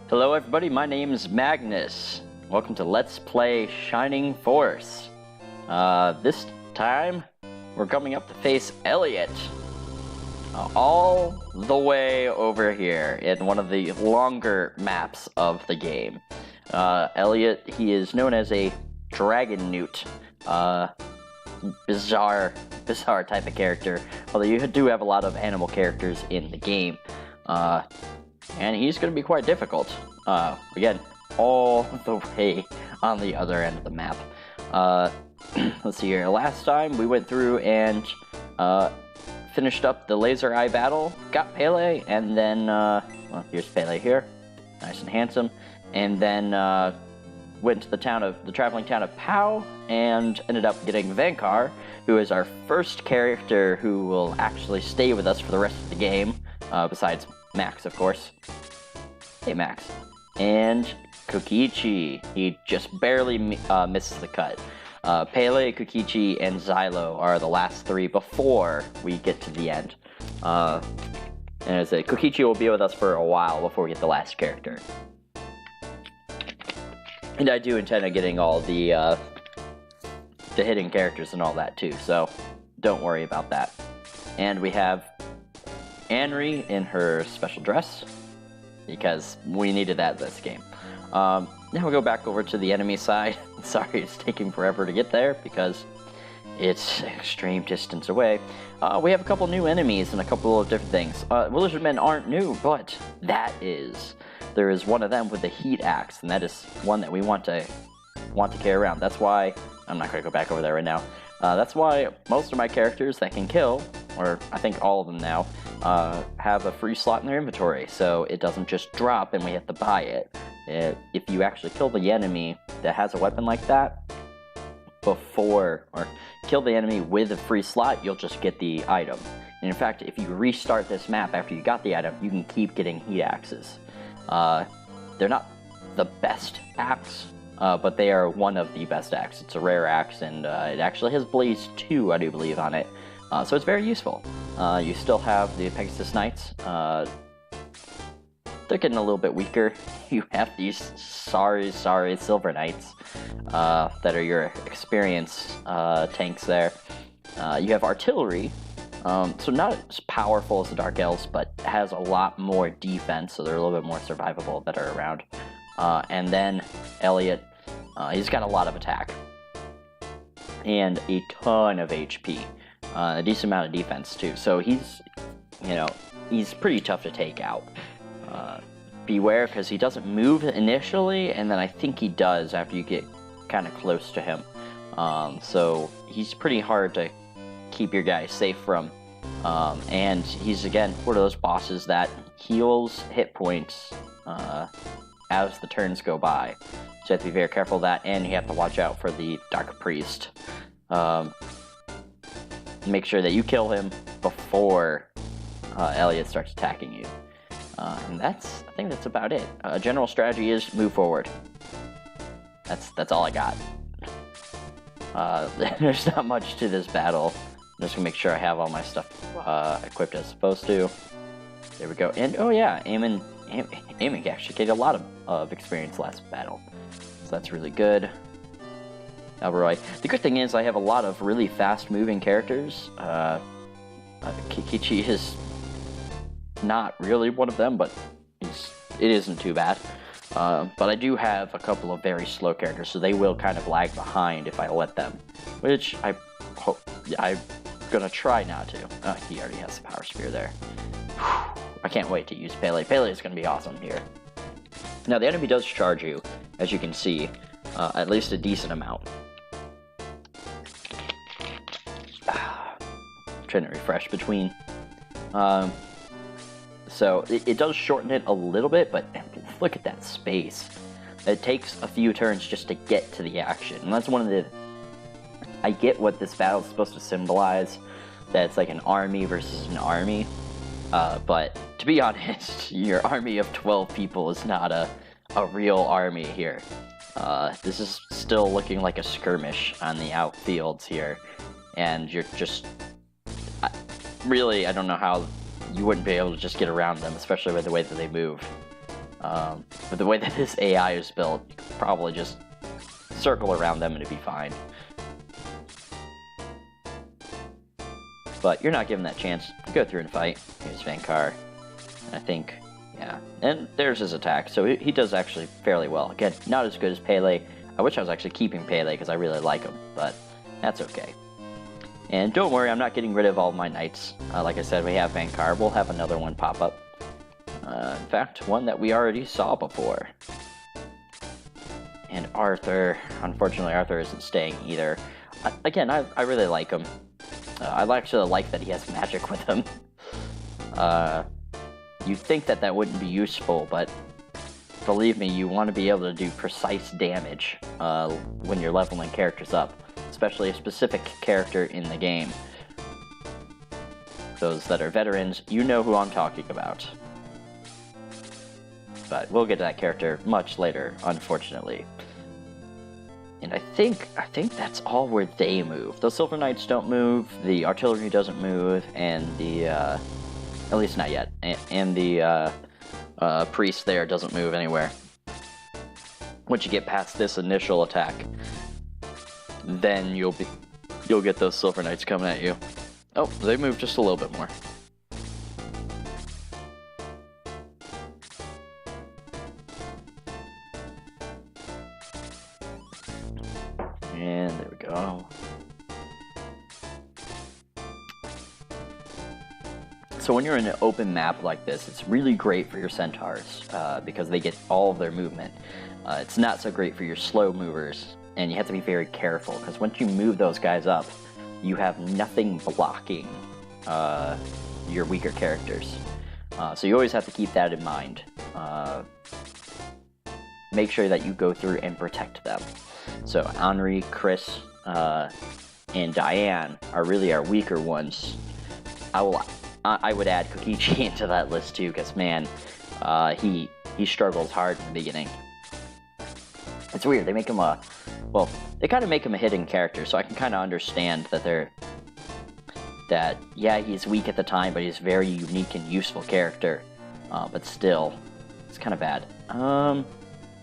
Hello everybody, my name is Magnus. Welcome to Let's Play Shining Force. This time, we're coming up to face Elliot. All the way over here in one of the longer maps of the game. Elliot, he is known as a dragon newt. Bizarre type of character. Although you do have a lot of animal characters in the game. And he's going to be quite difficult. Again, all the way on the other end of the map. Let's see here. Last time we went through and finished up the laser eye battle, got Pele, and then, well, here's Pele here, nice and handsome, and then went to the traveling town of Pau, and ended up getting Vankar, who is our first character who will actually stay with us for the rest of the game, besides Max, of course. Hey, Max. And Kokichi. He just barely misses the cut. Pele, Kokichi, and Xylo are the last three before we get to the end. And as I say, Kokichi will be with us for a while before we get the last character. And I do intend on getting all the hidden characters and all that too, so don't worry about that. And we have Anri in her special dress, because we needed that this game. Now we'll go back over to the enemy side. Sorry it's taking forever to get there, because it's an extreme distance away. We have a couple new enemies and a couple of different things. Lizardmen aren't new, but there is one of them with the heat axe, and that is one that we want to carry around. That's why, I'm not going to go back over there right now. That's why most of my characters that can kill, or I think all of them now, have a free slot in their inventory, so it doesn't just drop and we have to buy it. If you actually kill the enemy that has a weapon like that or kill the enemy with a free slot, you'll just get the item. And in fact, if you restart this map after you got the item, you can keep getting heat axes. They're not the best axe, but they are one of the best axes. It's a rare axe, and it actually has Blaze 2, I do believe, on it. So it's very useful. You still have the Pegasus Knights. They're getting a little bit weaker. You have these sorry Silver Knights that are your experience tanks there. You have artillery, so not as powerful as the Dark Elves, but has a lot more defense, so they're a little bit more survivable that are around. And then Elliot, he's got a lot of attack and a ton of HP. A decent amount of defense too, so he's pretty tough to take out. Beware, because he doesn't move initially, and then I think he does after you get kind of close to him. So he's pretty hard to keep your guys safe from. And he's, again, one of those bosses that heals hit points as the turns go by. So you have to be very careful of that, and you have to watch out for the Dark Priest. Make sure that you kill him before Elliot starts attacking you. And I think that's about it. General strategy is move forward. That's all I got. There's not much to this battle. I'm just gonna make sure I have all my stuff equipped as supposed to. There we go. And oh yeah, Eamon actually gained a lot of experience last battle, so that's really good. Elroy. The good thing is I have a lot of really fast-moving characters. Kikichi is not really one of them, but it isn't too bad. But I do have a couple of very slow characters, so they will kind of lag behind if I let them, which I'm gonna try not to. He already has the Power Spear there. Whew. I can't wait to use Pele. Pele is gonna be awesome here. Now the enemy does charge you, as you can see, at least a decent amount. Trying to refresh between. So it does shorten it a little bit, but look at that space. It takes a few turns just to get to the action, and that's one of the... I get what this battle is supposed to symbolize, that it's like an army versus an army, but to be honest, your army of 12 people is not a real army here. This is still looking like a skirmish on the outfields here, and you're just... Really, I don't know how you wouldn't be able to just get around them, especially with the way that they move. But the way that this AI is built, you could probably just circle around them and it'd be fine. But you're not given that chance. Go through and fight. Here's Vankar. I think, yeah. And there's his attack, so he does actually fairly well. Again, not as good as Pele. I wish I was actually keeping Pele because I really like him, but that's okay. And don't worry, I'm not getting rid of all my knights. Like I said, we have Vankar. We'll have another one pop up. In fact, one that we already saw before. And Arthur. Unfortunately, Arthur isn't staying either. Again, I really like him. I actually like that he has magic with him. You'd think that that wouldn't be useful, but believe me, you want to be able to do precise damage when you're leveling characters up, especially a specific character in the game. Those that are veterans, you know who I'm talking about. But we'll get to that character much later, unfortunately. And I think that's all where they move. The Silver Knights don't move, the artillery doesn't move, and the, at least not yet, and the priest there doesn't move anywhere. Once you get past this initial attack, then you'll get those Silver Knights coming at you. Oh, they move just a little bit more. And there we go. So when you're in an open map like this, it's really great for your centaurs, because they get all of their movement. It's not so great for your slow movers, and you have to be very careful, because once you move those guys up, you have nothing blocking your weaker characters. So you always have to keep that in mind. Make sure that you go through and protect them. So Henri, Chris, and Diane are really our weaker ones. I would add Kokichi into that list too, because man, he struggles hard in the beginning. It's weird, they make him they kind of make him a hidden character, so I can kind of understand that yeah, he's weak at the time, but he's a very unique and useful character. But still, it's kind of bad.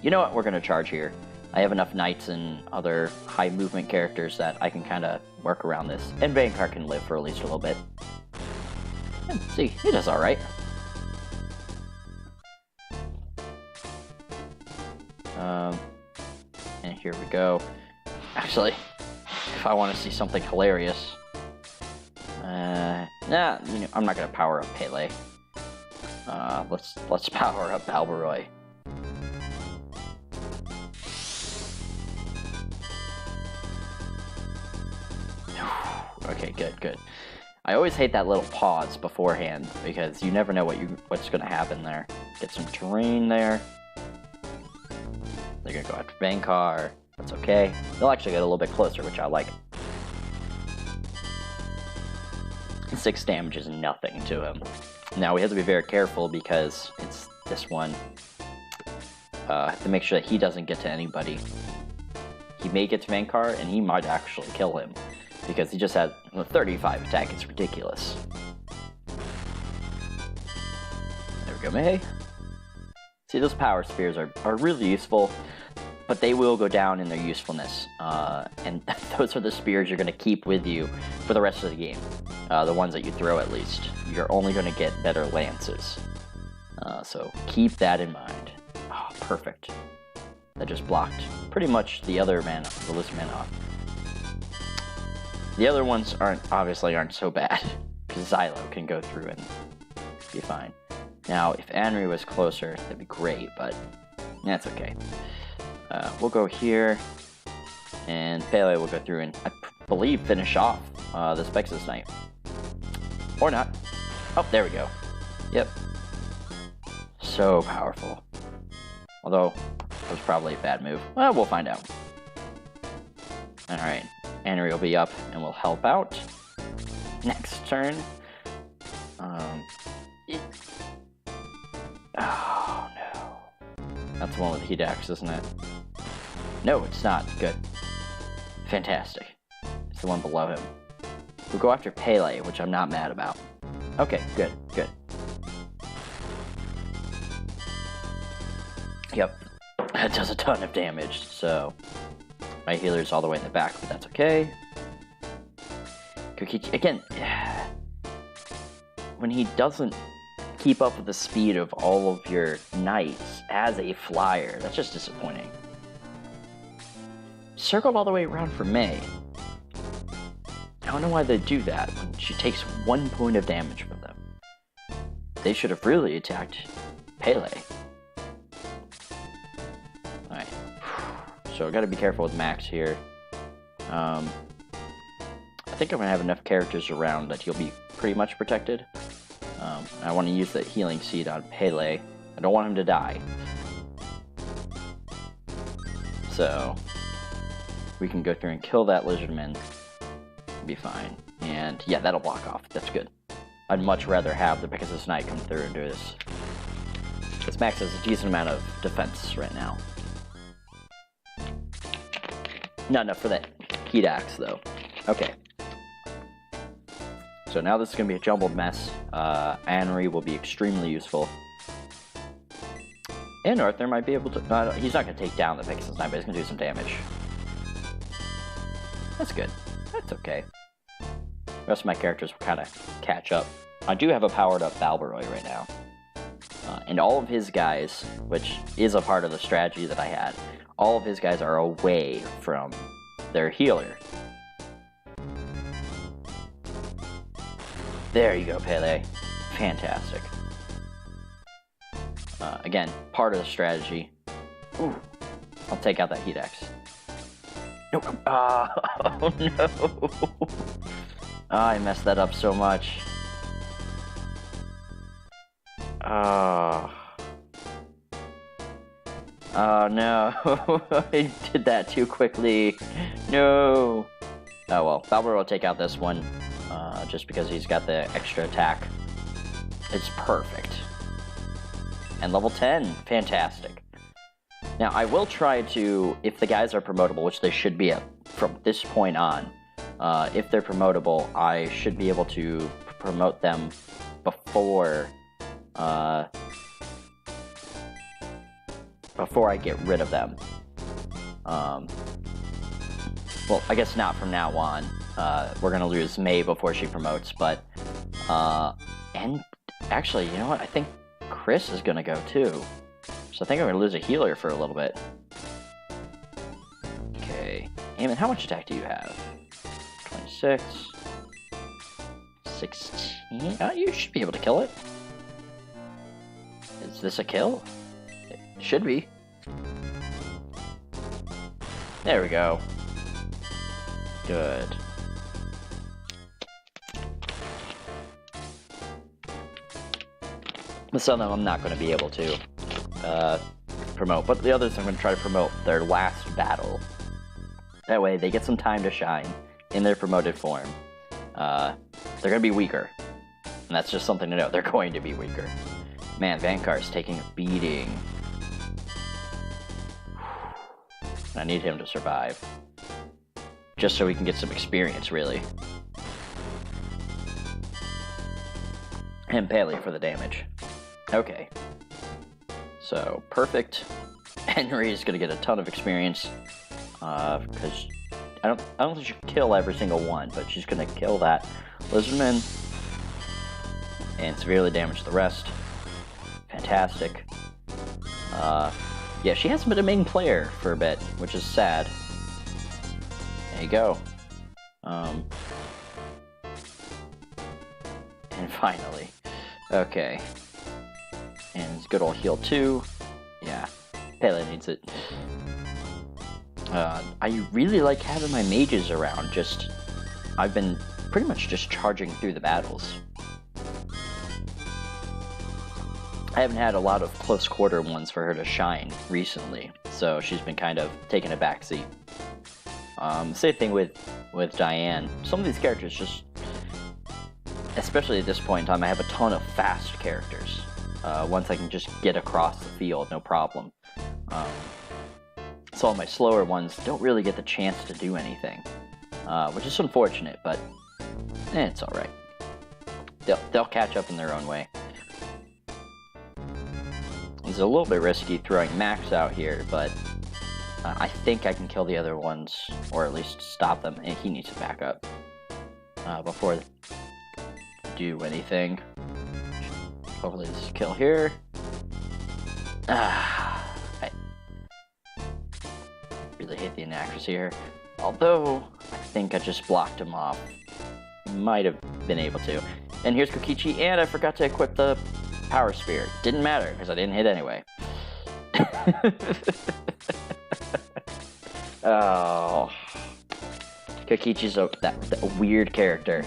You know what, we're gonna charge here. I have enough knights and other high movement characters that I can kind of work around this. And Vankar can live for at least a little bit. And see, he does alright. And here we go. Actually, if I want to see something hilarious... nah, you know, I'm not going to power up Pele. Let's power up Balbaroy. Okay, good. I always hate that little pause beforehand, because you never know what's going to happen there. Get some terrain there. They're going to go after Vankar. That's okay. They'll actually get a little bit closer, which I like. 6 damage is nothing to him. Now, we have to be very careful, because it's this one. Have to make sure that he doesn't get to anybody. He may get to Vankar, and he might actually kill him, because he just had a 35 attack. It's ridiculous. There we go, May. See, those power spears are really useful, but they will go down in their usefulness. And those are the spears you're going to keep with you for the rest of the game. The ones that you throw, at least. You're only going to get better lances. So keep that in mind. Oh, perfect. That just blocked pretty much the other mana, the list mana off. The other ones obviously aren't so bad, because Xylo can go through and be fine. Now, if Henri was closer, that'd be great, but that's okay. We'll go here, and Pele will go through and, I believe, finish off this Vexus Knight. Or not. Oh, there we go. Yep. So powerful. Although, it was probably a bad move. Well, we'll find out. Alright. Henri will be up and will help out. Next turn. Oh no. That's the one with the heat axe, isn't it? No, it's not. Good. Fantastic. It's the one below him. We'll go after Pele, which I'm not mad about. Okay, good. Yep, that does a ton of damage, so my healer's all the way in the back, but that's okay. Again, when he doesn't keep up with the speed of all of your knights as a flyer, that's just disappointing. Circled all the way around for May. I don't know why they do that when she takes 1 point of damage from them. They should have really attacked Pele. Alright. So I gotta be careful with Max here. I think I'm gonna have enough characters around that he'll be pretty much protected. I want to use that healing seed on Pele. I don't want him to die. So we can go through and kill that lizardman. Be fine. And yeah, that'll block off. That's good. I'd much rather have the Pegasus Knight come through and do this. Because Max has a decent amount of defense right now. Not enough for that heat axe, though. Okay. So now this is going to be a jumbled mess. Anri will be extremely useful. And Arthur might be able to... No, he's not going to take down the Pegasus Knight, but he's going to do some damage. That's good. That's okay. The rest of my characters will kind of catch up. I do have a powered-up Balbaroy right now. And all of his guys, which is a part of the strategy that I had, all of his guys are away from their healer. There you go, Pele. Fantastic. Again, part of the strategy. Ooh, I'll take out that heat axe. Nope. Oh, no. Oh, I messed that up so much. Oh. Oh, no. I did that too quickly. No. Oh, well. Balbor will take out this one. Just because he's got the extra attack. It's perfect. And level 10. Fantastic. Now, I will try to, if the guys are promotable, which they should be at from this point on, if they're promotable, I should be able to promote them before I get rid of them. Well, I guess not from now on. We're gonna lose May before she promotes, but, and actually, you know what? I think Chris is gonna go too. So I think I'm gonna lose a healer for a little bit. Okay. Eamon, how much attack do you have? 26. 16? Oh, you should be able to kill it. Is this a kill? It should be. There we go. Good. But some of them I'm not going to be able to promote, but the others I'm going to try to promote their last battle. That way they get some time to shine in their promoted form. They're going to be weaker, and that's just something to know. They're going to be weaker. Man, Vankar's taking a beating. I need him to survive. Just so we can get some experience, really. And Paley for the damage. Okay. So, perfect. Henry's gonna get a ton of experience. Because I don't think she can kill every single one, but she's gonna kill that lizardman. And severely damage the rest. Fantastic. Yeah, she hasn't been a main player for a bit, which is sad. There you go. And finally. Okay. And it's good old heal 2. Yeah. Pele needs it. I really like having my mages around. I've been pretty much just charging through the battles. I haven't had a lot of close quarter ones for her to shine recently, so she's been kind of taking a backseat. Same thing with Diane. Some of these characters just, especially at this point in time, I have a ton of fast characters. Once I can just get across the field, no problem. So all my slower ones don't really get the chance to do anything, which is unfortunate, but it's alright. They'll catch up in their own way. It's a little bit risky throwing Max out here, but I think I can kill the other ones, or at least stop them, and he needs to back up before they do anything. Hopefully this is a kill here. I really hate the inaccuracy here. Although, I think I just blocked him off. Might have been able to. And here's Kokichi, and I forgot to equip the Power Spear. Didn't matter, because I didn't hit anyway. Oh. Kokichi's a weird character.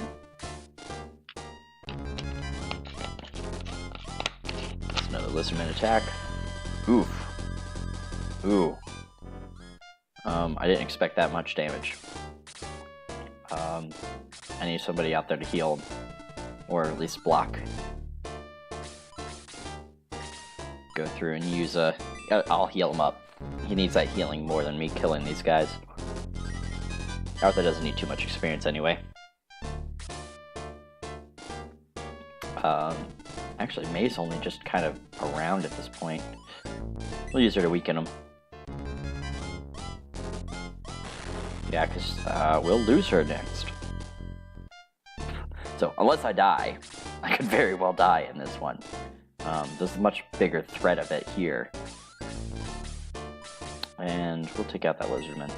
That's another Lizardman attack. Oof. Ooh. I didn't expect that much damage. I need somebody out there to heal him. Or at least block. Go through and use a... I'll heal him up. He needs that healing more than me killing these guys. Arthur doesn't need too much experience anyway. Actually, May's only just kind of around at this point. We'll use her to weaken him. Yeah, because we'll lose her next. So, unless I die, I could very well die in this one. There's a much bigger threat of it here. And we'll take out that Lizardman.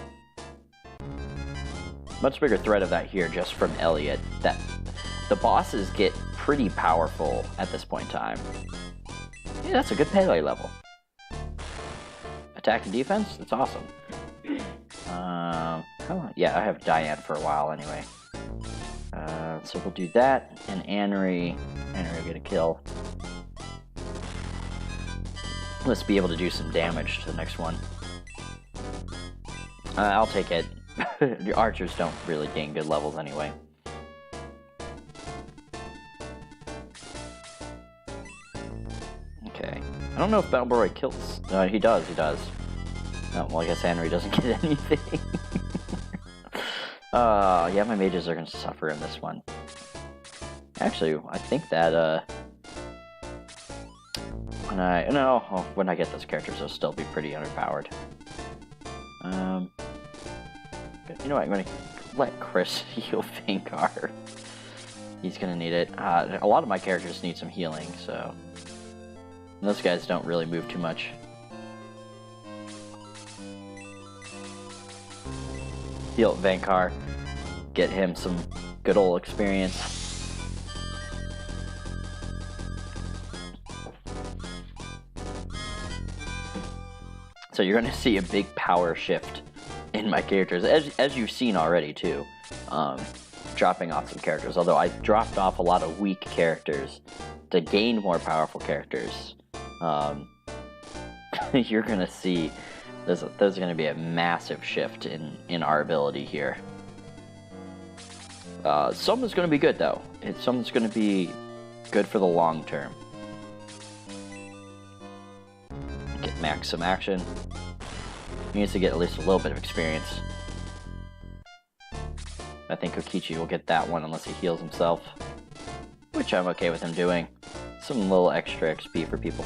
Much bigger threat of that here just from Elliot. That the bosses get pretty powerful at this point in time. Yeah, that's a good Pele level. Attack and defense? That's awesome. Yeah, I have Diane for a while anyway. So we'll do that, and Anri will get a kill. Let's be able to do some damage to the next one. I'll take it. The archers don't really gain good levels anyway. Okay. I don't know if Battleboroi kills. He does. Oh, well, I guess Henry doesn't get anything. Yeah, my mages are going to suffer in this one. Actually, I think that, when I get those characters, they'll still be pretty underpowered. You know what, I'm going to let Chris heal Vankar. He's going to need it. A lot of my characters need some healing, so... Those guys don't really move too much. Heal Vankar. Get him some good old experience. So you're going to see a big power shift in my characters, as you've seen already too. Dropping off some characters, although I dropped off a lot of weak characters to gain more powerful characters. You're going to see there's going to be a massive shift in our ability here. Some is going to be good though. Some's going to be good for the long term. Get Max some action. He needs to get at least a little bit of experience. I think Kokichi will get that one unless he heals himself, which I'm okay with him doing. Some little extra XP for people.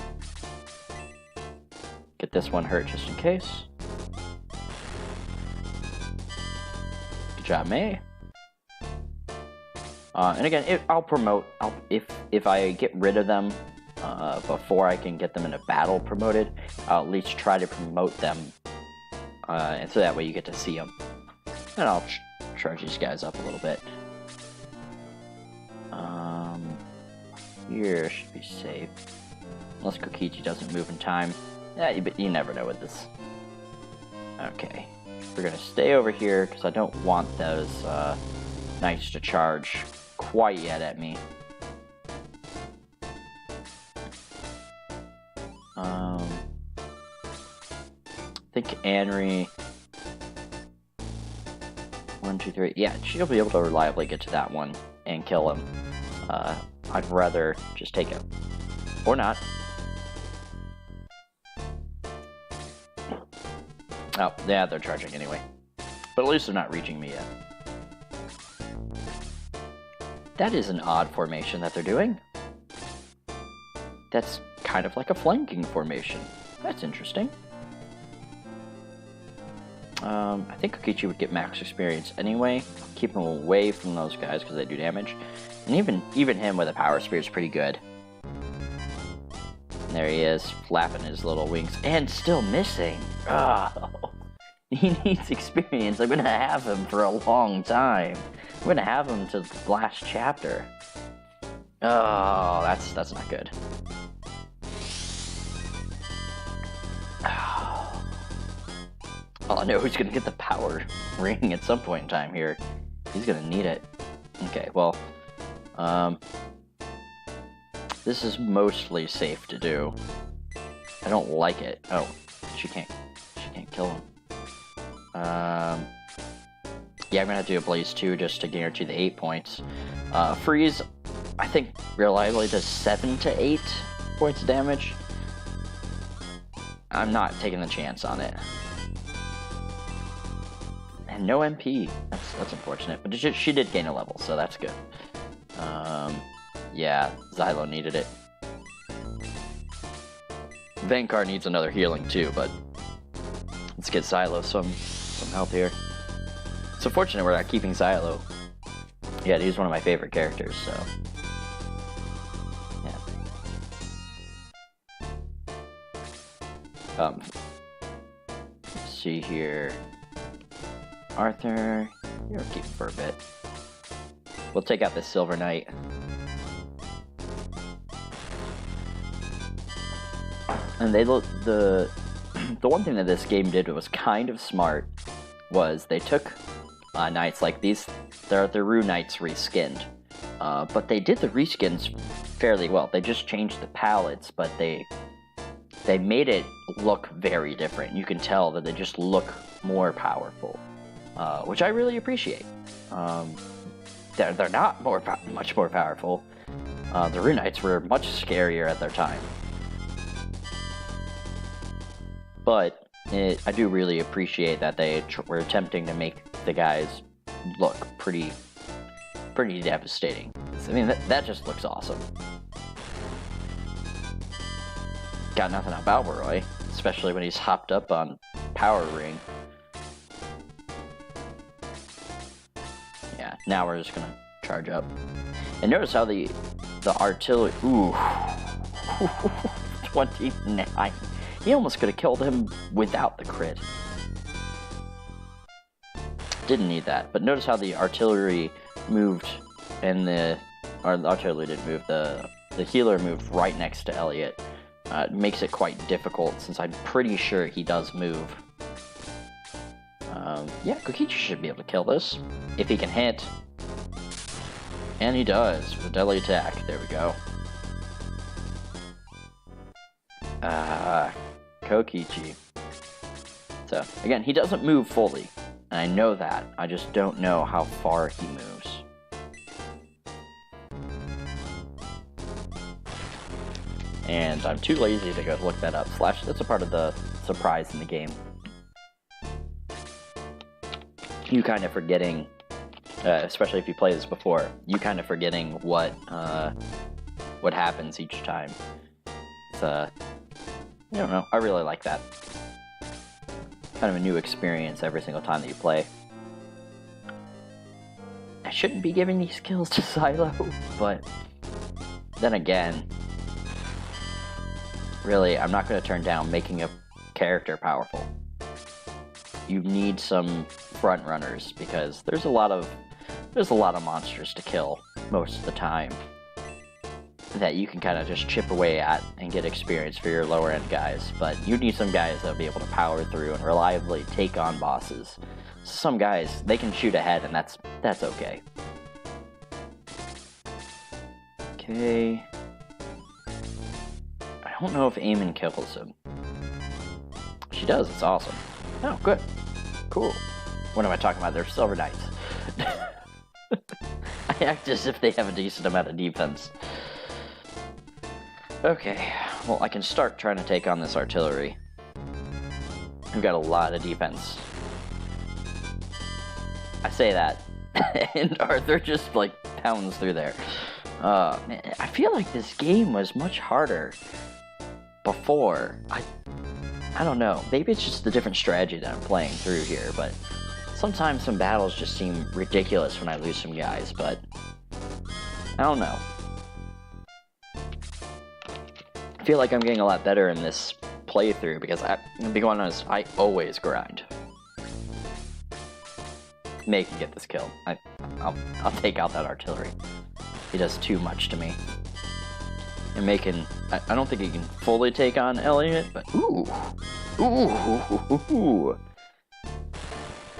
Get this one hurt just in case. Good job, May. And again, if I get rid of them before I can get them in a battle promoted, I'll at least try to promote them, and so that way you get to see them. And I'll charge these guys up a little bit. Here should be safe, unless Kokichi doesn't move in time. Yeah, but you never know with this. Okay, we're gonna stay over here because I don't want those knights to charge quite yet at me. I think Anri... 1, 2, 3... Yeah, she'll be able to reliably get to that one and kill him. I'd rather just take it. Or not. Oh, yeah, they're charging anyway. But at least they're not reaching me yet. That is an odd formation that they're doing. That's kind of like a flanking formation. That's interesting. I think Kokichi would get max experience anyway. Keep him away from those guys because they do damage. And even him with a power spear is pretty good. And there he is, flapping his little wings. And still missing! Oh, he needs experience. I'm gonna have him for a long time. I'm gonna have him to the last chapter. Oh, that's not good. Oh, I know who's gonna get the power ring at some point in time here. He's gonna need it. Okay, well, this is mostly safe to do. I don't like it. Oh, she can't kill him. Yeah, I'm gonna have to do a Blaze 2 just to guarantee the 8 points. Freeze, I think reliably does 7 to 8 points of damage. I'm not taking the chance on it. And no MP. That's unfortunate, but she did gain a level, so that's good. Yeah, Xylo needed it. Vankar needs another healing too, but let's get Xylo some help here. It's unfortunate we're not keeping Xylo. Yeah, he's one of my favorite characters, so yeah. Let's see here. Arthur, you'll keep him for a bit. We'll take out this Silver Knight. And they look the one thing that this game did was kind of smart was they took knights like these. They're the Rue Knights reskinned, but they did the reskins fairly well. They just changed the palettes, but they made it look very different. You can tell that they just look more powerful. Which I really appreciate. They're not much more powerful. The Rune Knights were much scarier at their time. But I do really appreciate that they were attempting to make the guys look pretty devastating. I mean, that just looks awesome. Got nothing on Balbaroy, especially when he's hopped up on Power Ring. Yeah, now we're just gonna charge up. And notice how the artillery, ooh, 29. He almost could have killed him without the crit. Didn't need that, but notice how the artillery moved, and the artillery didn't move. The healer moved right next to Elliot. It makes it quite difficult since I'm pretty sure he does move. Yeah, Kokichi should be able to kill this if he can hit, and he does with a deadly attack. There we go. Kokichi. So, again, he doesn't move fully, and I know that. I just don't know how far he moves. And I'm too lazy to go look that up. Slash, that's a part of the surprise in the game. You kind of forgetting, especially if you play this before, you kind of forgetting what happens each time. It's, I don't know, I really like that. Kind of a new experience every single time that you play. I shouldn't be giving these skills to Xylo, but then again, really, I'm not going to turn down making a character powerful. You need some front runners because there's a lot of monsters to kill most of the time that you can kind of just chip away at and get experience for your lower end guys, but you need some guys that'll be able to power through and reliably take on bosses. Some guys, they can shoot ahead, and that's okay. Okay. I don't know if Eamon kills him. She does, it's awesome. Oh, good. Cool. What am I talking about? They're Silver Knights. I act as if they have a decent amount of defense. Okay, well, I can start trying to take on this artillery. We've got a lot of defense. I say that, and Arthur just, like, pounds through there. Man, I feel like this game was much harder before. I don't know. Maybe it's just the different strategy that I'm playing through here, but sometimes some battles just seem ridiculous when I lose some guys, but I don't know. I feel like I'm getting a lot better in this playthrough because I'm gonna be honest, I always grind. May can get this kill. I'll take out that artillery. He does too much to me. And May can, I don't think he can fully take on Elliot, but ooh.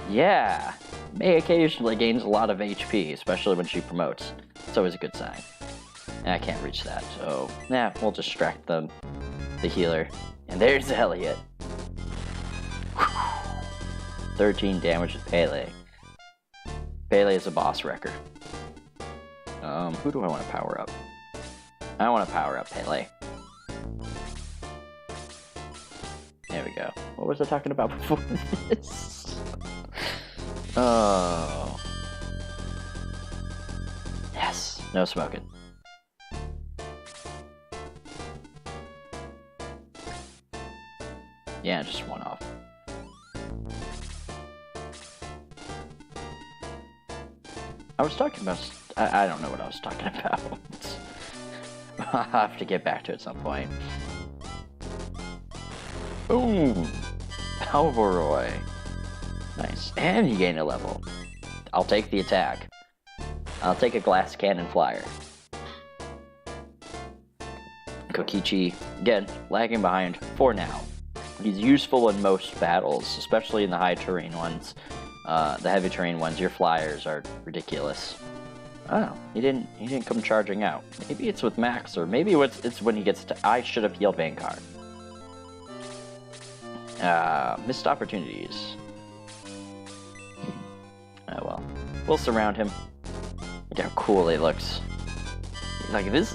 Yeah. May occasionally gains a lot of HP, especially when she promotes. It's always a good sign. And I can't reach that, so yeah, we'll distract the healer. And there's Elliot. 13 damage with Pele. Pele is a boss wrecker. Who do I want to power up? I want to power up Pele. There we go. What was I talking about before this? Oh. Yes, no smoking. Yeah, just one off. I was talking about... I don't know what I was talking about. I'll have to get back to it at some point. Boom! Alvaroy. Nice. And he gained a level. I'll take the attack. I'll take a glass cannon flyer. Kokichi, again, lagging behind for now. He's useful in most battles, especially in the high terrain ones. The heavy terrain ones, your flyers are ridiculous. Oh, he didn't come charging out. Maybe it's with Max, or maybe it's when he gets to... I should have healed Vanguard. Missed opportunities. Oh well. We'll surround him. Look how cool he looks. Like this...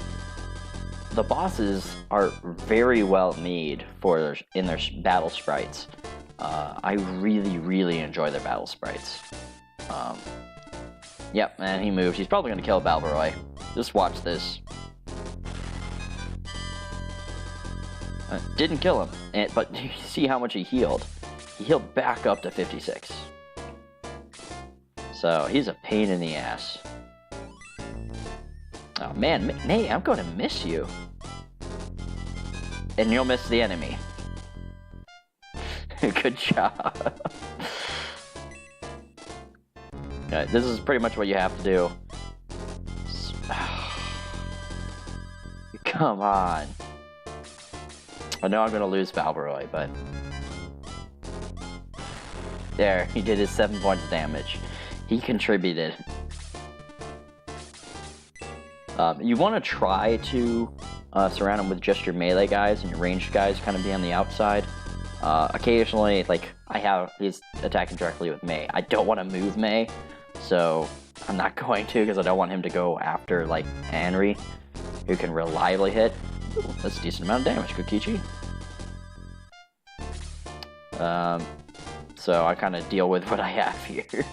The bosses are very well made in their battle sprites. I really, really enjoy their battle sprites. Yep, and he moved. He's probably going to kill Balvaroy. Just watch this. Didn't kill him, but you see how much he healed. He healed back up to 56. So he's a pain in the ass. Oh man, May, I'm going to miss you. And you'll miss the enemy. Good job. Alright, this is pretty much what you have to do. Come on. I know I'm going to lose Balvaroy, but... There, he did his 7 points of damage. He contributed. You want to try to surround him with just your melee guys, and your ranged guys kind of be on the outside. Occasionally, like, he's attacking directly with May. I don't want to move May, so I'm not going to, because I don't want him to go after, like, Henry, who can reliably hit. Ooh, that's a decent amount of damage, Kokichi. So I kind of deal with what I have here.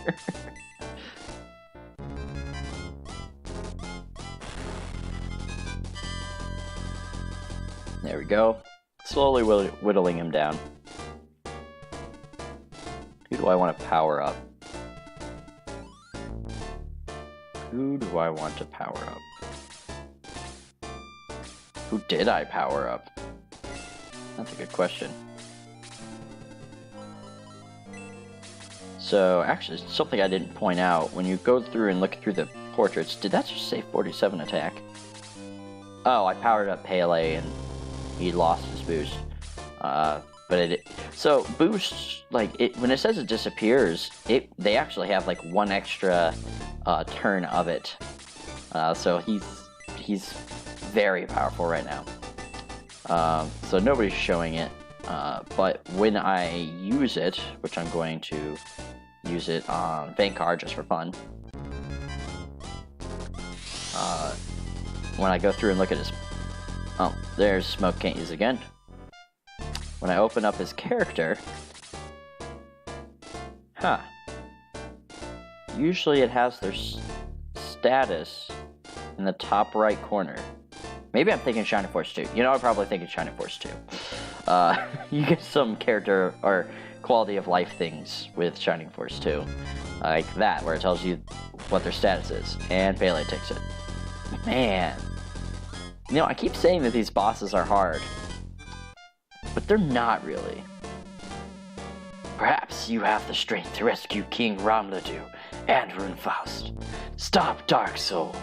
There we go. Slowly whittling him down. Who do I want to power up? Who do I want to power up? Who did I power up? That's a good question. So, actually, something I didn't point out, when you go through and look through the portraits, did that just say 47 attack? Oh, I powered up Pele and he lost his boost. So boosts, like, when it says it disappears, they actually have like one extra turn of it. So he's very powerful right now. So nobody's showing it, but when I use it, which I'm going to use it on Vanguard just for fun, when I go through and look at his... Oh, there's Smoke, can't use again. When I open up his character... Huh. Usually it has their status in the top right corner. Maybe I'm thinking Shining Force 2. You know, I'm probably thinking Shining Force 2. You get some character or quality of life things with Shining Force 2. Like that, where it tells you what their status is. And Pele takes it. Man. You know, I keep saying that these bosses are hard. But they're not really. Perhaps you have the strength to rescue King Ramladu and Runefaust. Stop Dark Soul.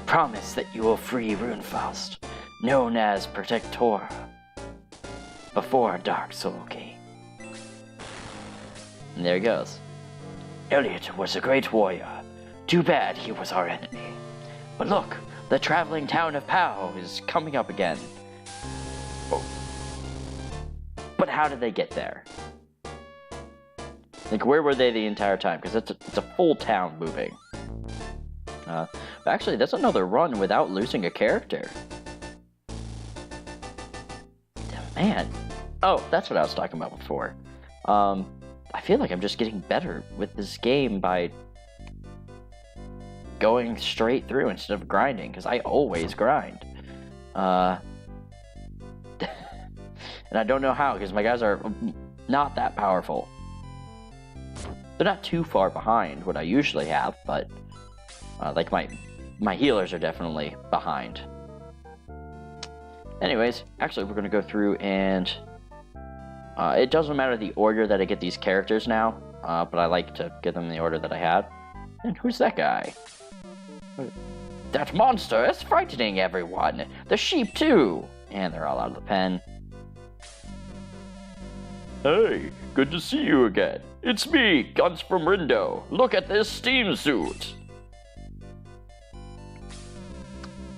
Promise that you will free Runefaust, known as Protector, before Dark Soul came. And there he goes. Elliot was a great warrior. Too bad he was our enemy. But look, the traveling town of Pau is coming up again. Oh. But how did they get there? Like, where were they the entire time? Because it's a full town moving. Actually, that's another run without losing a character. Man. Oh, that's what I was talking about before. I feel like I'm just getting better with this game by going straight through instead of grinding, because I always grind. And I don't know how, because my guys are not that powerful. They're not too far behind what I usually have, but like my healers are definitely behind. Anyways, actually we're going to go through and it doesn't matter the order that I get these characters now, but I like to get them in the order that I had. And who's that guy? That monster is frightening everyone! The sheep too! And they're all out of the pen. Hey, good to see you again. It's me, Guns from Rindo. Look at this steam suit.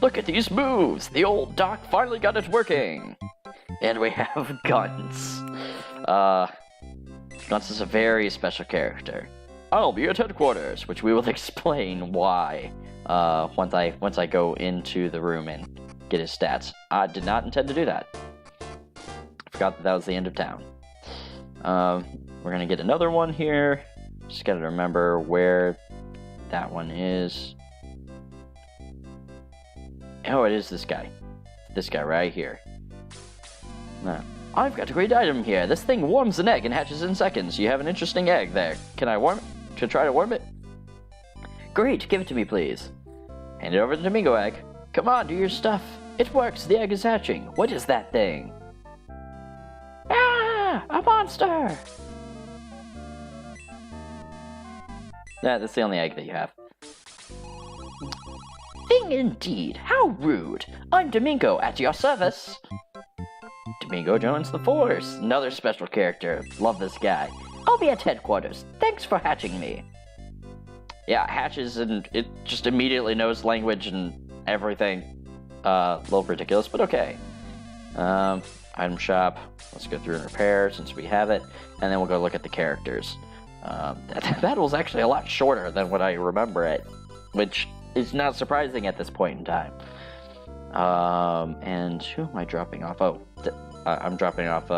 Look at these moves. The old doc finally got it working. And we have Guns. Guns is a very special character. I'll be at headquarters, which we will explain why once I go into the room and get his stats. I did not intend to do that. I forgot that was the end of town. We're gonna get another one here. Just gotta remember where that one is. Oh, it is this guy. This guy right here. I've got a great item here. This thing warms an egg and hatches in seconds. You have an interesting egg there. Can I warm it? Should I try to warm it? Great, give it to me, please. Hand it over to the Domingo egg. Come on, do your stuff. It works, the egg is hatching. What is that thing? Ah, a monster! That's the only egg that you have. Thing indeed, how rude. I'm Domingo, at your service. Domingo joins the force. Another special character. Love this guy. I'll be at headquarters. Thanks for hatching me. Yeah, hatches and it just immediately knows language and everything. A little ridiculous, but okay. Item shop. Let's go through and repair since we have it. And then we'll go look at the characters. That battle's actually a lot shorter than what I remember it. Which is not surprising at this point in time. And who am I dropping off? Oh, I'm dropping off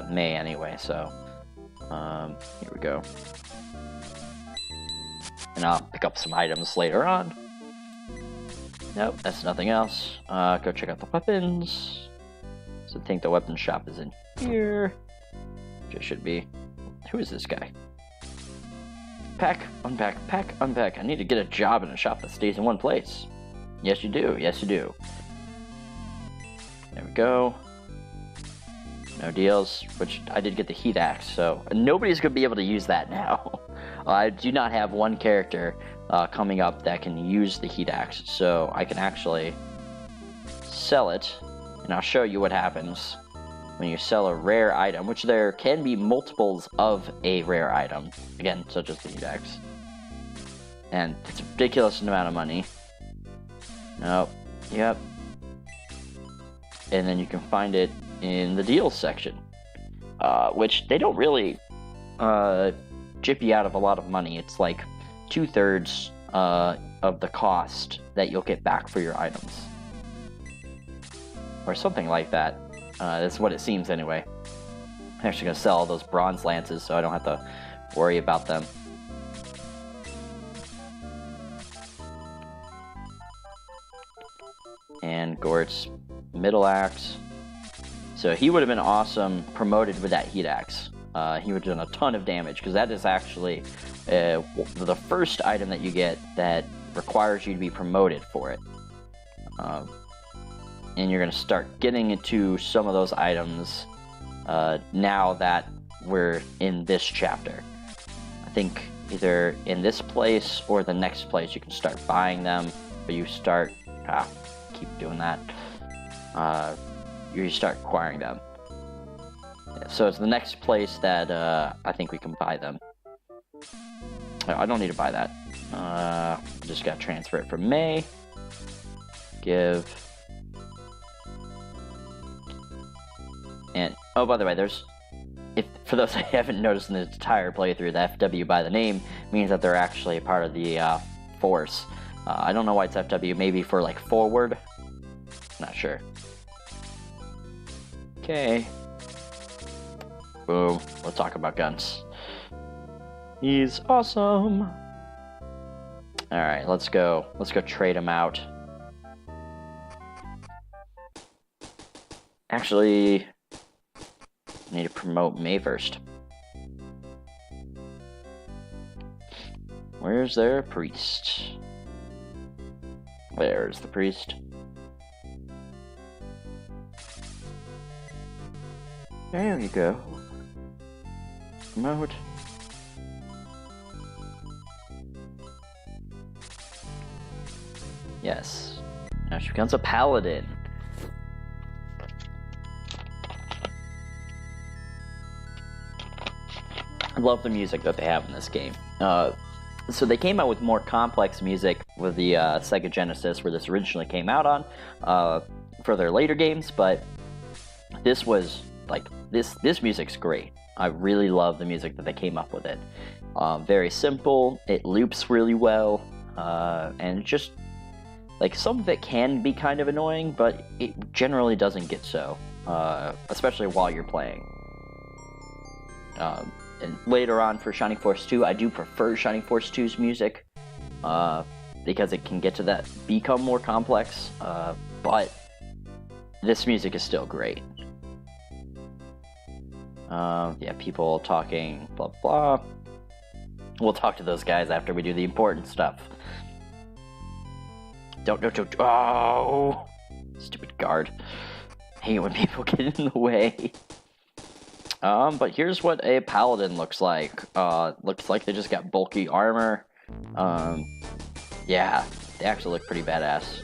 May anyway, so here we go. And I'll pick up some items later on. Nope, that's nothing else. Go check out the weapons. So I think the weapon shop is in here. Which it should be. Who is this guy? Pack, unpack, pack, unpack. I need to get a job in a shop that stays in one place. Yes, you do. Yes, you do. There we go. No deals, which I did get the heat axe, so nobody's going to be able to use that now. I do not have one character coming up that can use the heat axe, so I can actually sell it, and I'll show you what happens when you sell a rare item, which there can be multiples of a rare item, again, such as the heat axe. And it's a ridiculous amount of money. Nope. Yep. And then you can find it in the deals section, which they don't really chip you out of a lot of money. It's like 2/3 of the cost that you'll get back for your items, or something like that. That's what it seems anyway. I'm actually going to sell all those bronze lances so I don't have to worry about them. And Gort's middle axe. So he would have been awesome promoted with that heat axe. He would have done a ton of damage, because that is actually the first item that you get that requires you to be promoted for it. And you're going to start getting into some of those items now that we're in this chapter. I think either in this place or the next place you can start buying them, but you start... keep doing that. You start acquiring them. So it's the next place that I think we can buy them. I don't need to buy that. Just gotta transfer it from May. Give. And oh, by the way, for those that haven't noticed in the entire playthrough, the FW by the name means that they're actually a part of the force. I don't know why it's FW. Maybe for like forward. Not sure. Okay. Boom. We'll talk about guns. He's awesome. All right, let's go. Let's go trade him out. Actually, I need to promote May first. Where's their priest? There's the priest. There you go. Promote. Yes. Now she becomes a paladin. I love the music that they have in this game. So they came out with more complex music with the Sega Genesis, where this originally came out on, for their later games, but this was, like, this music's great. I really love the music that they came up with it. Very simple, it loops really well, and just, like, some of it can be kind of annoying, but it generally doesn't get so, especially while you're playing. And later on for Shining Force 2, I do prefer Shining Force 2's music, because it can get to that, become more complex, but this music is still great. Yeah, people talking, blah, blah. We'll talk to those guys after we do the important stuff. Don't, oh! Stupid guard. I hate when people get in the way. But here's what a paladin looks like. Looks like they just got bulky armor. Yeah, they actually look pretty badass.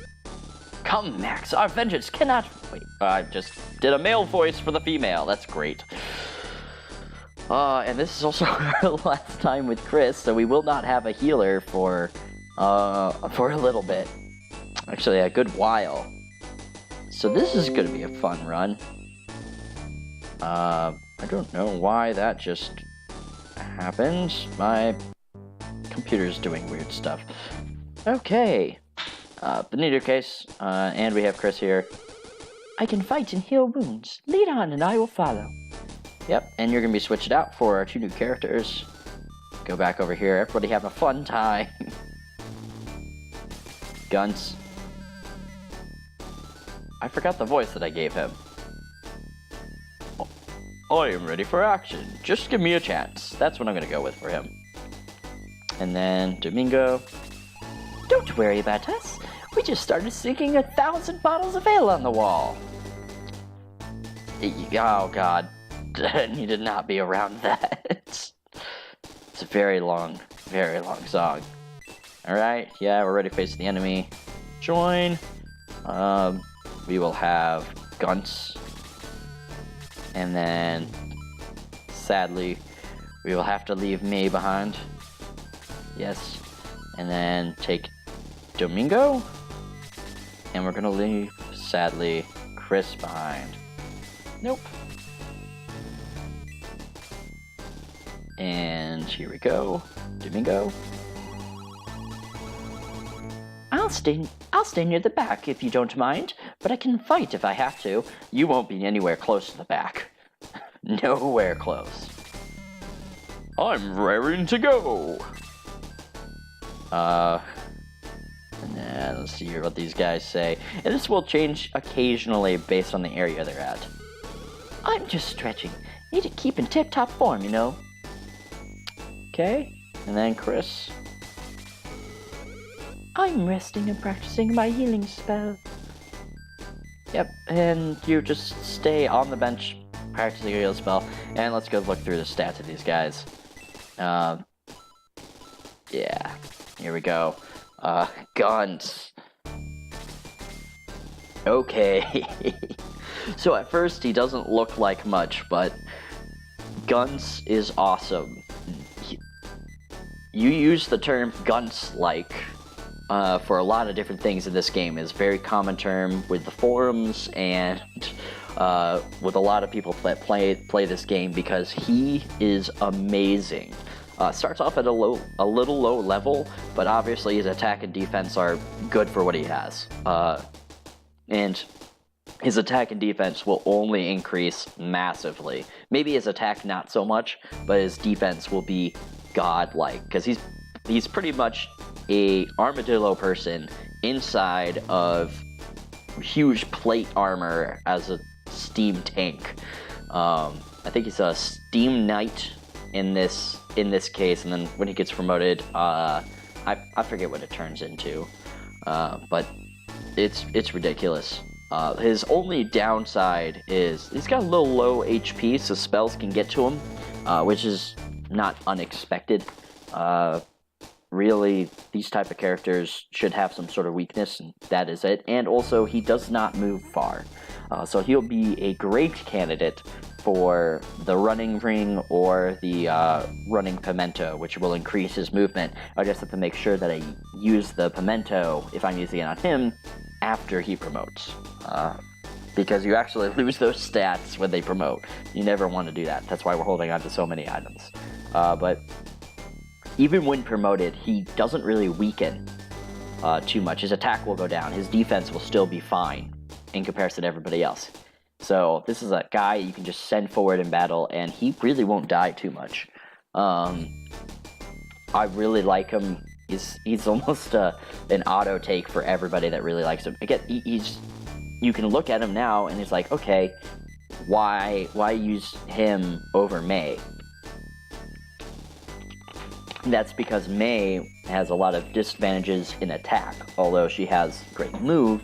Come, Max, our vengeance cannot... Wait, I just did a male voice for the female. That's great. And this is also our last time with Chris, so we will not have a healer for a little bit. Actually, a good while. So this is going to be a fun run. I don't know why that just happened. My computer's doing weird stuff. Okay. But in either case, and we have Chris here. I can fight and heal wounds. Lead on and I will follow. Yep, and you're going to be switched out for our two new characters. Go back over here. Everybody have a fun time. Guns. I forgot the voice that I gave him. I am ready for action. Just give me a chance. That's what I'm going to go with for him. And then Domingo. Don't worry about us. We just started sinking 1,000 bottles of ale on the wall. Oh, God. Needed not be around that. It's a very long song. Alright, yeah, we're ready to face the enemy. Join. We will have Gunts. And then, sadly, we will have to leave May behind. Yes. And then take Domingo. And we're gonna leave, sadly, Chris behind. Nope. And here we go. Domingo. I'll stay near the back if you don't mind, but I can fight if I have to. You won't be anywhere close to the back. Nowhere close. I'm raring to go. And then let's see here what these guys say. And this will change occasionally based on the area they're at. I'm just stretching. Need to keep in tip-top form, you know. Okay, and then Chris. I'm resting and practicing my healing spell. Yep, and you just stay on the bench practicing your heal spell. And let's go look through the stats of these guys. Yeah, here we go. Guns. Okay. So at first he doesn't look like much, but Guns is awesome. You use the term Guns-like for a lot of different things in this game. It's a very common term with the forums and with a lot of people that play this game because he is amazing. Starts off at a little low level, but obviously his attack and defense are good for what he has. And his attack and defense will only increase massively. Maybe his attack not so much, but his defense will be godlike, because he's pretty much a armadillo person inside of huge plate armor as a steam tank. I think he's a steam knight in this case, and then when he gets promoted, I forget what it turns into, but it's ridiculous. His only downside is he's got a little low HP, so spells can get to him, which is not unexpected. Really, these type of characters should have some sort of weakness, and that is it. And also, he does not move far, so he'll be a great candidate for the running ring or the running pimento, which will increase his movement. I just have to make sure that I use the pimento, if I'm using it on him, after he promotes. Because you actually lose those stats when they promote. You never want to do that. That's why we're holding on to so many items. But even when promoted, he doesn't really weaken too much. His attack will go down. His defense will still be fine in comparison to everybody else. So this is a guy you can just send forward in battle, and he really won't die too much. I really like him. He's almost an auto take for everybody that really likes him. Again, you can look at him now, and it's like, okay, why use him over May? That's because May has a lot of disadvantages in attack, although she has great move,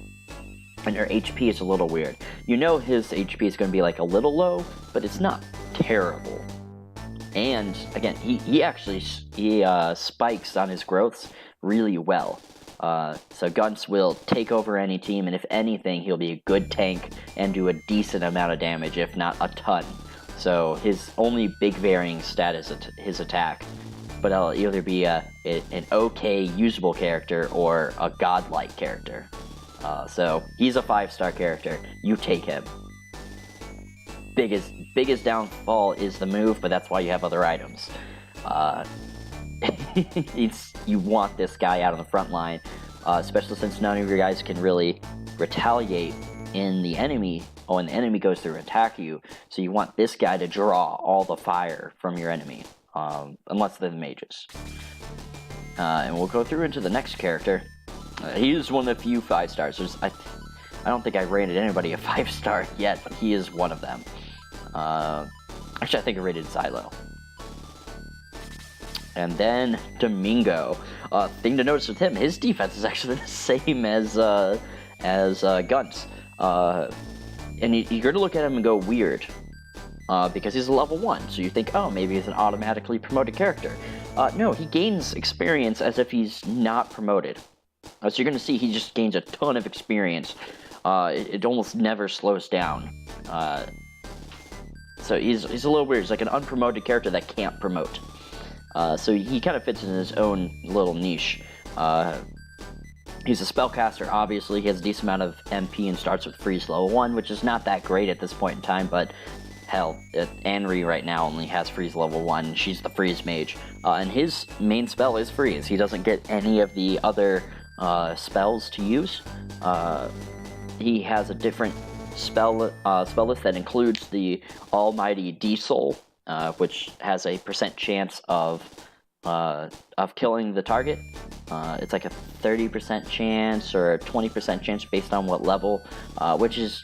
and her HP is a little weird. You know his HP is going to be like a little low, but it's not terrible. And again, he actually spikes on his growths really well. So Guns will take over any team, and if anything, he'll be a good tank and do a decent amount of damage, if not a ton. So his only big varying stat is his attack. But he'll either be an okay, usable character or a godlike character. So he's a 5-star character. You take him. Biggest downfall is the move, but that's why you have other items. You want this guy out on the front line, especially since none of your guys can really retaliate in the enemy when the enemy goes to attack you. So you want this guy to draw all the fire from your enemy. Unless they're the mages. And we'll go through into the next character. He is one of the few 5-stars. I don't think I've rated anybody a 5-star yet, but he is one of them. Actually, I think I rated Xylo. And then Domingo. Thing to notice with him, his defense is actually the same as Guns. And you're going to look at him and go, weird. Because he's a level 1, so you think, oh, maybe he's an automatically promoted character. No, he gains experience as if he's not promoted. So you're going to see he just gains a ton of experience. It almost never slows down. So he's a little weird. He's like an unpromoted character that can't promote. So he kind of fits in his own little niche. He's a spellcaster, obviously. He has a decent amount of MP and starts with freeze level 1, which is not that great at this point in time, but hell, Anri right now only has freeze level 1. She's the freeze mage. And his main spell is freeze. He doesn't get any of the other spells to use. He has a different spell list that includes the almighty Diesel, which has a % chance of killing the target. It's like a 30% chance or a 20% chance based on what level, which is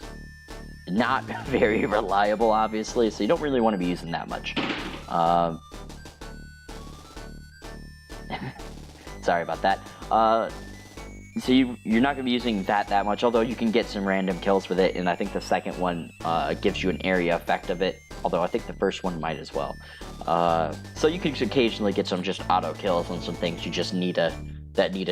not very reliable, obviously, so you don't really want to be using that much. Sorry about that. So you're not going to be using that much, although you can get some random kills with it, and I think the second one gives you an area effect of it, although I think the first one might as well. So you can occasionally get some just auto kills on some things you just need a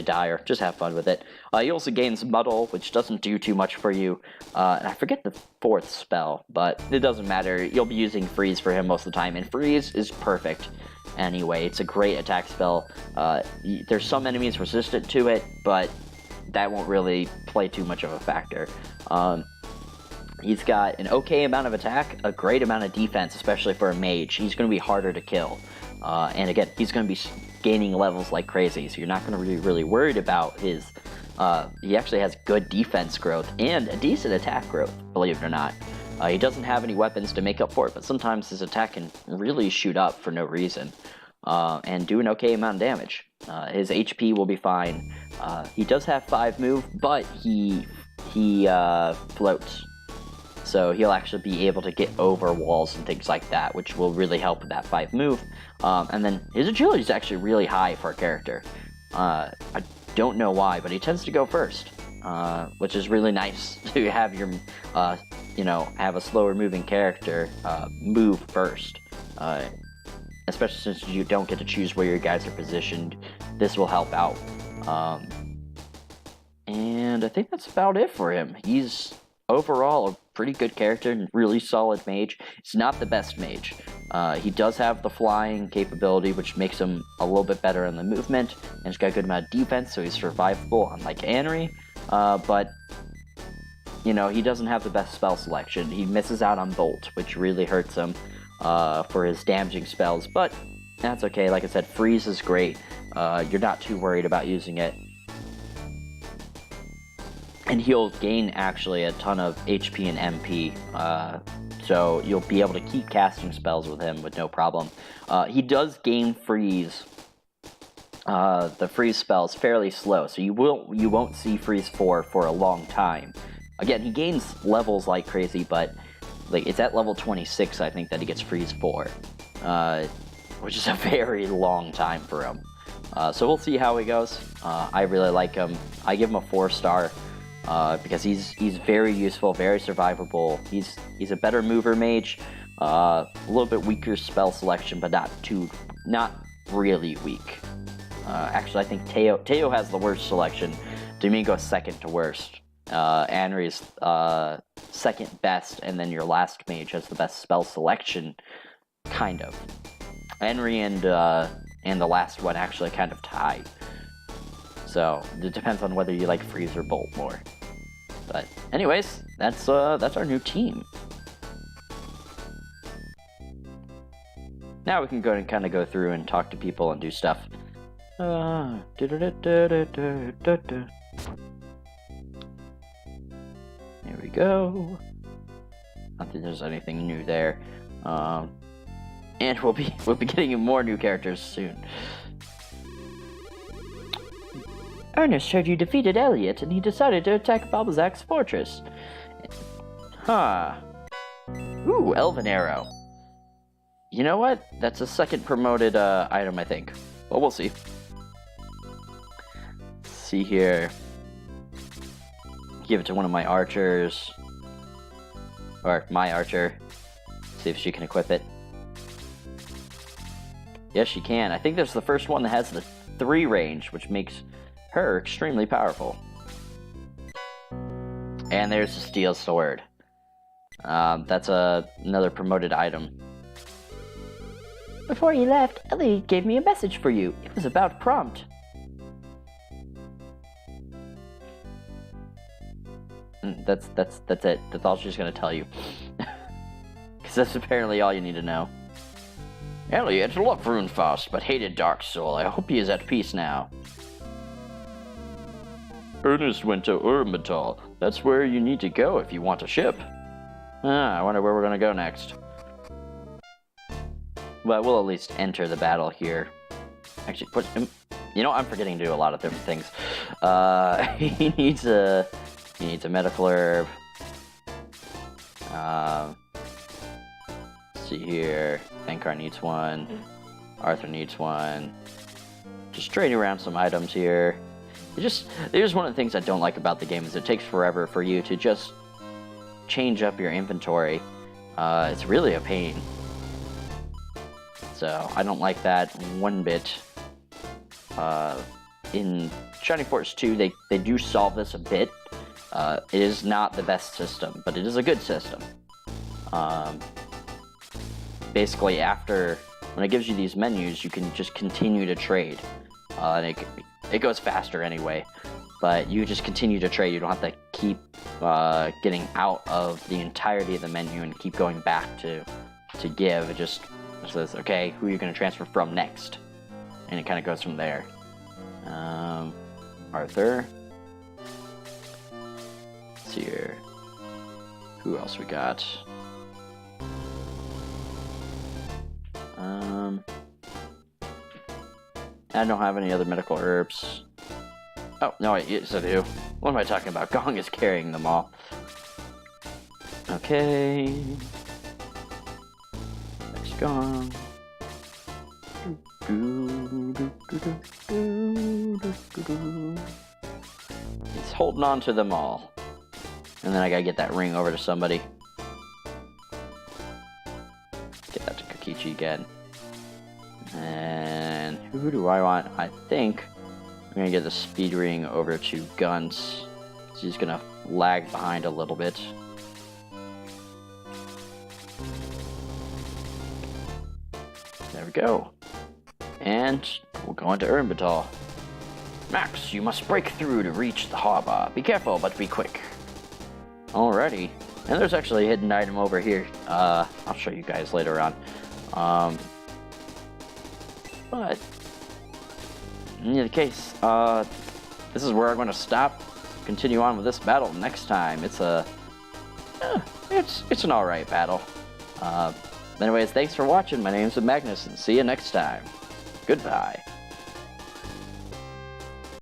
dire. Just have fun with it. He also gains Muddle, which doesn't do too much for you. And I forget the fourth spell, but it doesn't matter. You'll be using Freeze for him most of the time, and Freeze is perfect anyway. It's a great attack spell. There's some enemies resistant to it, but that won't really play too much of a factor. He's got an okay amount of attack, a great amount of defense, especially for a mage. He's going to be harder to kill. And again, he's going to be gaining levels like crazy, so you're not going to be really worried about his... he actually has good defense growth and a decent attack growth, believe it or not. He doesn't have any weapons to make up for it, but sometimes his attack can really shoot up for no reason, and do an okay amount of damage. His HP will be fine. He does have 5 move, but he floats. So he'll actually be able to get over walls and things like that, which will really help with that 5 move. And then his agility is actually really high for a character. I don't know why, but he tends to go first, which is really nice to have your, have a slower moving character move first. Especially since you don't get to choose where your guys are positioned. This will help out. And I think that's about it for him. He's overall a pretty good character and really solid mage. It's not the best mage. He does have the flying capability, which makes him a little bit better in the movement, and he's got a good amount of defense, so he's survivable, unlike Anri. But, he doesn't have the best spell selection. He misses out on Bolt, which really hurts him for his damaging spells, but that's okay. Like I said, Freeze is great. You're not too worried about using it. And he'll gain, actually, a ton of HP and MP, so you'll be able to keep casting spells with him with no problem. He does gain Freeze. The Freeze spell is fairly slow, so you won't see Freeze 4 for a long time. Again, he gains levels like crazy, but it's at level 26, I think, that he gets Freeze 4, which is a very long time for him. So we'll see how he goes. I really like him. I give him a 4-star. Because he's very useful, very survivable. He's a better mover mage, a little bit weaker spell selection, but not really weak. Actually, I think Teo has the worst selection. Domingo's second to worst. Anri's second best, and then your last mage has the best spell selection, kind of. Anri and the last one actually kind of tie. So it depends on whether you like Freeze or Bolt more. But anyways, that's our new team. Now we can go and kind of go through and talk to people and do stuff. Here we go. I don't think there's anything new there. And we'll be getting more new characters soon. Ernest heard you defeated Elliot, and he decided to attack Balbazak's fortress. Huh. Ooh, Elven Arrow. You know what? That's a second promoted item, I think. Well, we'll see. Let's see here. Give it to one of my archers. Or my archer. See if she can equip it. Yes, she can. I think that's the first one that has the 3 range, which makes her extremely powerful. And there's the steel sword. That's another promoted item. Before you left, Elliot gave me a message for you. It was about Prompt. That's it. That's all she's gonna tell you. Because that's apparently all you need to know. Elliot loved Runefast, but hated Dark Soul. I hope he is at peace now. Ernest went to Urmetal. That's where you need to go if you want a ship. I wonder where we're gonna go next. Well, we'll at least enter the battle here. Actually, You know, I'm forgetting to do a lot of different things. He needs a medical herb. Let's see here. Bankar needs one. Arthur needs one. Just trading around some items here. Here's one of the things I don't like about the game is it takes forever for you to just change up your inventory. It's really a pain. So I don't like that one bit. In Shining Force 2, they do solve this a bit. It is not the best system, but it is a good system. Basically, when it gives you these menus, you can just continue to trade. And it goes faster anyway, but you just continue to trade. You don't have to keep getting out of the entirety of the menu and keep going back to give. It just says, okay, who are you going to transfer from next? And it kind of goes from there. Arthur. Let's see here. Who else we got? I don't have any other medical herbs. Oh, no, wait, yes I do. What am I talking about? Gong is carrying them all. Okay. Next Gong. He's holding on to them all. And then I gotta get that ring over to somebody. Get that to Kokichi again. And who do I want? I think I'm gonna get the speed ring over to Guns. He's gonna lag behind a little bit. There we go. And we'll go into Ernbatal. Max, you must break through to reach the harbor. Be careful, but be quick. Alrighty. And there's actually a hidden item over here. I'll show you guys later on. But in either case, this is where I'm going to stop. Continue on with this battle next time. It's an alright battle. Anyways, thanks for watching. My name's Magnus, and see you next time. Goodbye.